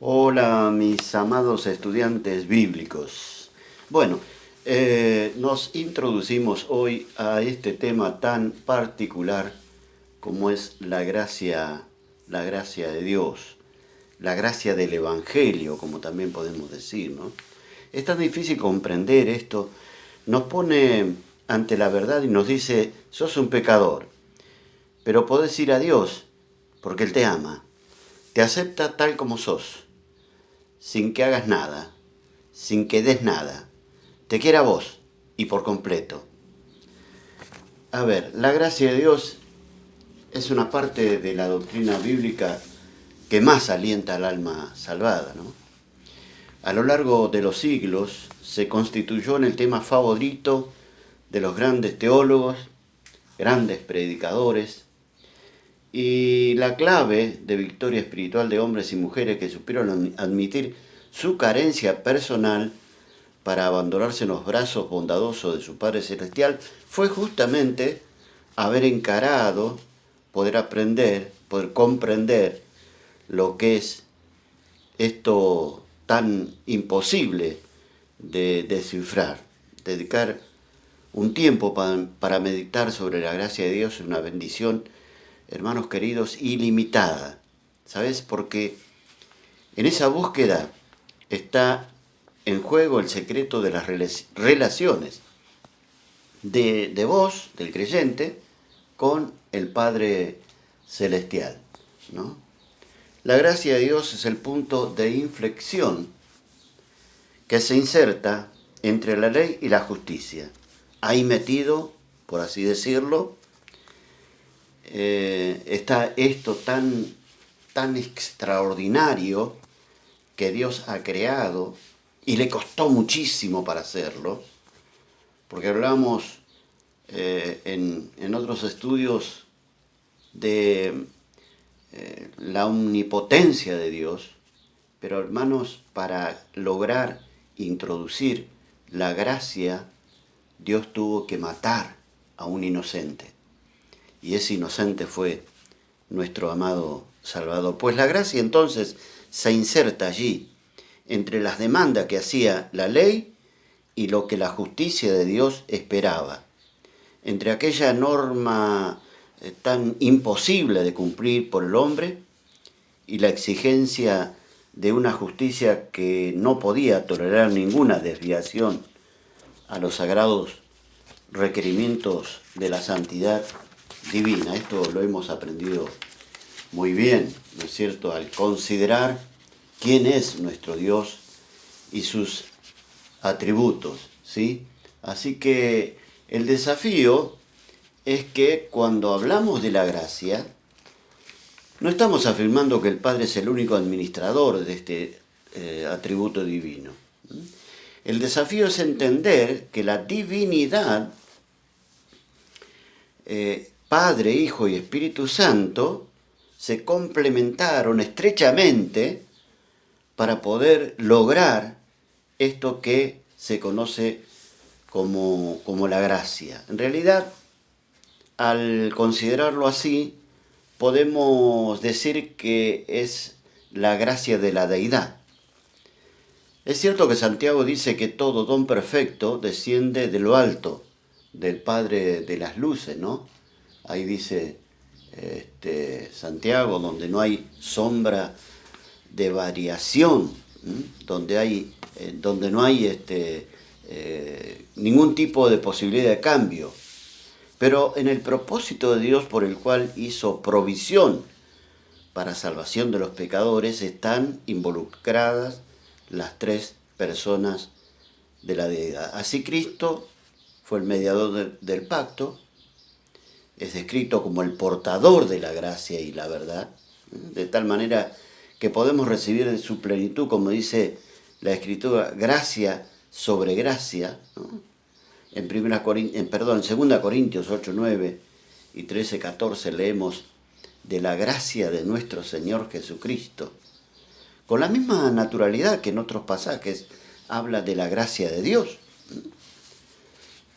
Hola, mis amados estudiantes bíblicos. Bueno, nos introducimos hoy a este tema tan particular como es la gracia de Dios, la gracia del Evangelio, como también podemos decir, ¿no? Es tan difícil comprender esto, nos pone ante la verdad y nos dice, sos un pecador, pero podés ir a Dios porque Él te ama, te acepta tal como sos sin que hagas nada, sin que des nada. Te quiere a vos y por completo. A ver, la gracia de Dios es una parte de la doctrina bíblica que más alienta al alma salvada, ¿no? A lo largo de los siglos se constituyó en el tema favorito de los grandes teólogos, grandes predicadores, y la clave de victoria espiritual de hombres y mujeres que supieron admitir su carencia personal para abandonarse en los brazos bondadosos de su Padre Celestial fue justamente haber encarado, poder aprender, poder comprender lo que es esto tan imposible de descifrar. Dedicar un tiempo para meditar sobre la gracia de Dios es una bendición, hermanos queridos, ilimitada. ¿Sabes? Porque en esa búsqueda está en juego el secreto de las relaciones de vos, del creyente, con el Padre Celestial, ¿no? La gracia de Dios es el punto de inflexión que se inserta entre la ley y la justicia. Ahí metido, por así decirlo, está esto tan extraordinario que Dios ha creado y le costó muchísimo para hacerlo, porque hablamos en otros estudios de la omnipotencia de Dios, pero hermanos, para lograr introducir la gracia, Dios tuvo que matar a un inocente. Y ese inocente fue nuestro amado Salvador. Pues la gracia entonces se inserta allí, entre las demandas que hacía la ley y lo que la justicia de Dios esperaba. Entre aquella norma tan imposible de cumplir por el hombre y la exigencia de una justicia que no podía tolerar ninguna desviación a los sagrados requerimientos de la santidad divina. Esto lo hemos aprendido muy bien, ¿no es cierto?, al considerar quién es nuestro Dios y sus atributos, ¿sí? Así que el desafío es que cuando hablamos de la gracia, no estamos afirmando que el Padre es el único administrador de este atributo divino. El desafío es entender que la divinidad, Padre, Hijo y Espíritu Santo, se complementaron estrechamente para poder lograr esto que se conoce como la gracia. En realidad, al considerarlo así, podemos decir que es la gracia de la deidad. Es cierto que Santiago dice que todo don perfecto desciende de lo alto, del Padre de las luces, ¿no? Ahí dice Santiago, donde no hay sombra de variación, donde no hay ningún tipo de posibilidad de cambio. Pero en el propósito de Dios por el cual hizo provisión para salvación de los pecadores están involucradas las tres personas de la deidad. Así Cristo fue el mediador del pacto, es descrito como el portador de la gracia y la verdad, de tal manera que podemos recibir de su plenitud, como dice la Escritura, gracia sobre gracia, ¿no? En 2 Corintios 8, 9 y 13, 14 leemos de la gracia de nuestro Señor Jesucristo. Con la misma naturalidad que en otros pasajes habla de la gracia de Dios.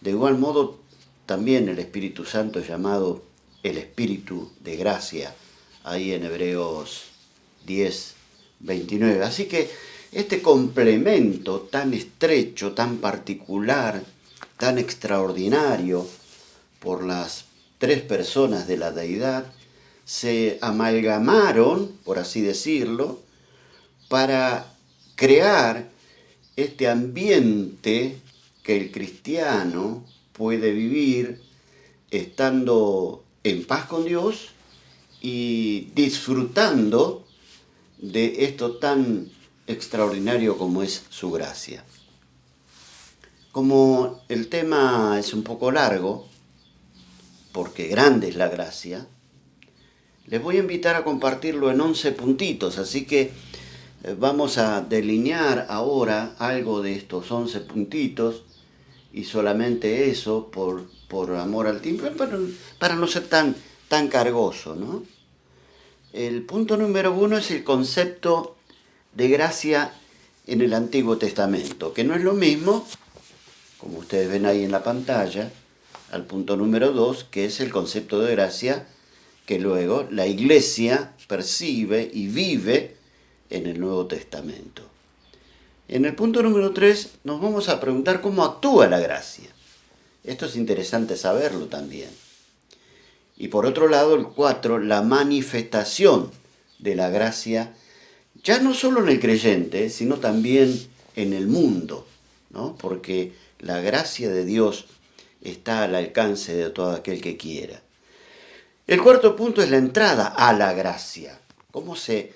De igual modo, también el Espíritu Santo es llamado el Espíritu de gracia, ahí en Hebreos 10, 29. Así que este complemento tan estrecho, tan particular, tan extraordinario por las tres personas de la deidad, se amalgamaron, por así decirlo, para crear este ambiente que el cristiano puede vivir estando en paz con Dios y disfrutando de esto tan extraordinario como es su gracia. Como el tema es un poco largo, porque grande es la gracia, les voy a invitar a compartirlo en 11 puntitos, así que vamos a delinear ahora algo de estos 11 puntitos y solamente eso por amor al tiempo, para no ser tan cargoso, ¿no? El punto número 1 es el concepto de gracia en el Antiguo Testamento, que no es lo mismo, como ustedes ven ahí en la pantalla, al punto número 2, que es el concepto de gracia que luego la Iglesia percibe y vive en el Nuevo Testamento. En el punto número 3 nos vamos a preguntar cómo actúa la gracia. Esto es interesante saberlo también. Y por otro lado, el 4, la manifestación de la gracia, ya no solo en el creyente, sino también en el mundo, ¿no? Porque la gracia de Dios está al alcance de todo aquel que quiera. El cuarto punto es la entrada a la gracia. ¿Cómo se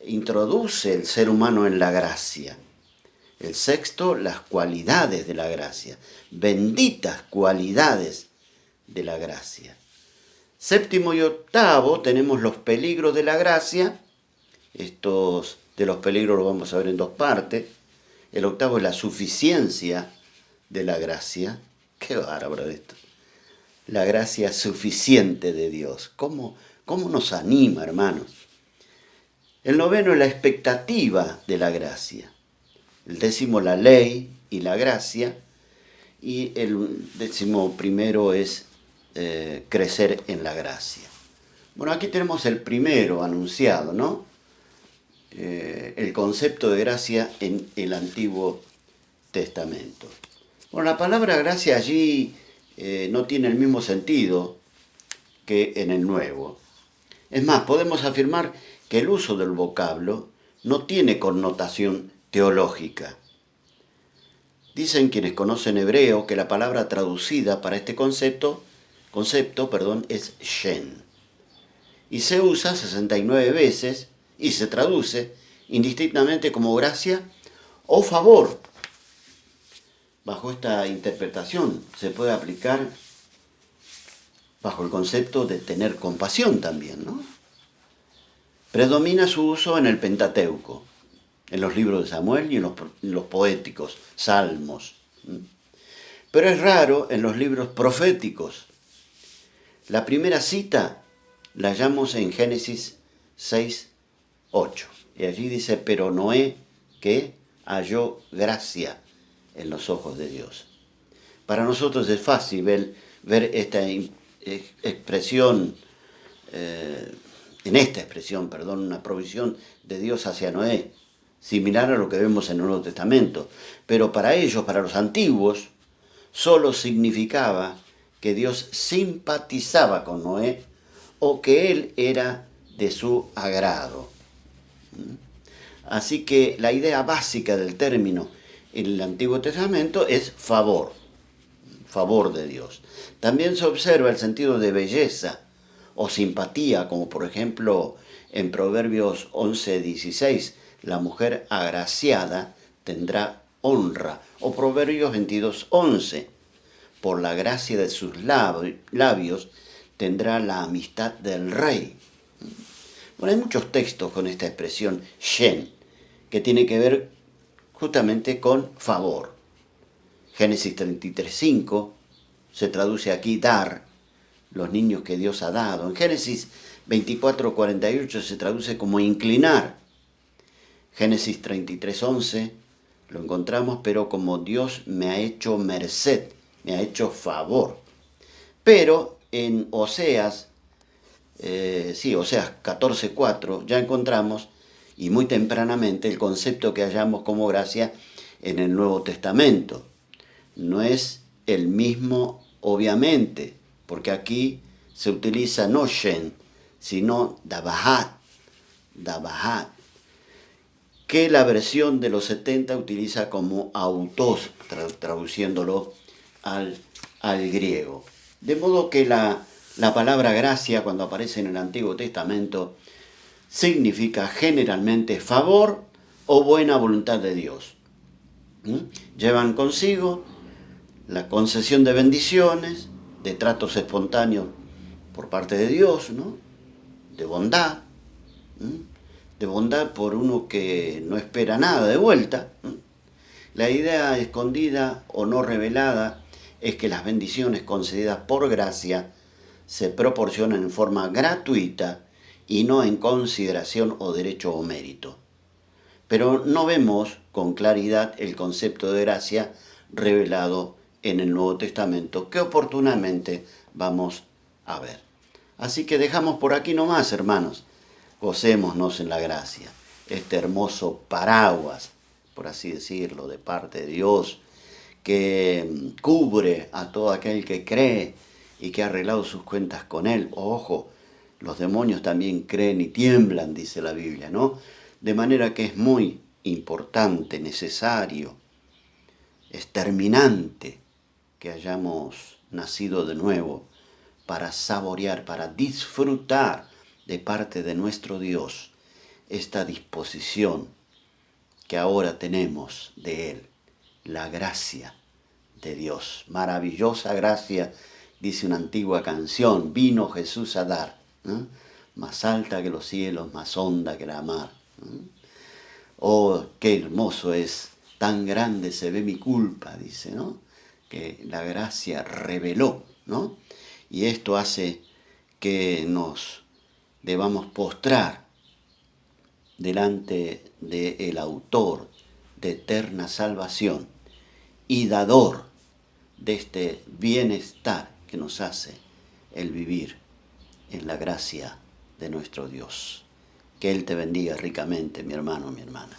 introduce el ser humano en la gracia? El sexto, las cualidades de la gracia. Benditas cualidades de la gracia. Séptimo y octavo tenemos los peligros de la gracia. Estos de los peligros los vamos a ver en dos partes. El octavo es la suficiencia de la gracia. Qué bárbaro esto. La gracia suficiente de Dios. ¿Cómo nos anima, hermanos? El noveno es la expectativa de la gracia. El décimo, la ley y la gracia. Y el 11º es crecer en la gracia. Bueno, aquí tenemos el primero anunciado, ¿no? El concepto de gracia en el Antiguo Testamento. Bueno, la palabra gracia allí no tiene el mismo sentido que en el Nuevo. Es más, podemos afirmar que el uso del vocablo no tiene connotación teológica. Dicen quienes conocen hebreo que la palabra traducida para este concepto es shen. Y se usa 69 veces y se traduce indistintamente como gracia o favor. Bajo esta interpretación se puede aplicar bajo el concepto de tener compasión también, ¿no? Predomina su uso en el Pentateuco, en los libros de Samuel y en los poéticos, salmos. Pero es raro en los libros proféticos. La primera cita la hallamos en Génesis 6:8. Y allí dice, pero Noé, que halló gracia en los ojos de Dios. Para nosotros es fácil ver esta expresión, una provisión de Dios hacia Noé, similar a lo que vemos en el Nuevo Testamento. Pero para ellos, para los antiguos, solo significaba que Dios simpatizaba con Noé o que él era de su agrado. Así que la idea básica del término en el Antiguo Testamento es favor de Dios. También se observa el sentido de belleza o simpatía, como por ejemplo en Proverbios 11:16, la mujer agraciada tendrá honra, o Proverbios 22:11, por la gracia de sus labios tendrá la amistad del rey. Bueno, hay muchos textos con esta expresión shen, que tiene que ver justamente con favor. Génesis 33:5 se traduce aquí dar, los niños que Dios ha dado. En Génesis 24:48 se traduce como inclinar. Génesis 33:11 lo encontramos, pero como Dios me ha hecho merced, me ha hecho favor. Pero en Oseas 14:4 ya encontramos y muy tempranamente el concepto que hallamos como gracia en el Nuevo Testamento. No es el mismo, obviamente, porque aquí se utiliza no shen, sino dabahat, que la versión de los 70 utiliza como autos, traduciéndolo al griego. De modo que la palabra gracia, cuando aparece en el Antiguo Testamento, significa generalmente favor o buena voluntad de Dios. Llevan consigo la concesión de bendiciones, de tratos espontáneos por parte de Dios, ¿no? De bondad, de bondad por uno que no espera nada de vuelta. La idea escondida o no revelada es que las bendiciones concedidas por gracia se proporcionan en forma gratuita y no en consideración o derecho o mérito. Pero no vemos con claridad el concepto de gracia revelado en el Nuevo Testamento, que oportunamente vamos a ver. Así que dejamos por aquí nomás, hermanos. Gocémonos en la gracia, este hermoso paraguas, por así decirlo, de parte de Dios, que cubre a todo aquel que cree y que ha arreglado sus cuentas con Él. Ojo, los demonios también creen y tiemblan, dice la Biblia, ¿no? De manera que es muy importante, necesario, es terminante que hayamos nacido de nuevo para saborear, para disfrutar de parte de nuestro Dios esta disposición que ahora tenemos de Él, la gracia de Dios. Maravillosa gracia, dice una antigua canción, vino Jesús a dar, más alta que los cielos, más honda que la mar. Oh, qué hermoso es, tan grande se ve mi culpa, dice, ¿no? Que la gracia reveló, ¿no? Y esto hace que nos debamos postrar delante del autor de eterna salvación y dador de este bienestar que nos hace el vivir en la gracia de nuestro Dios. Que Él te bendiga ricamente, mi hermano, mi hermana.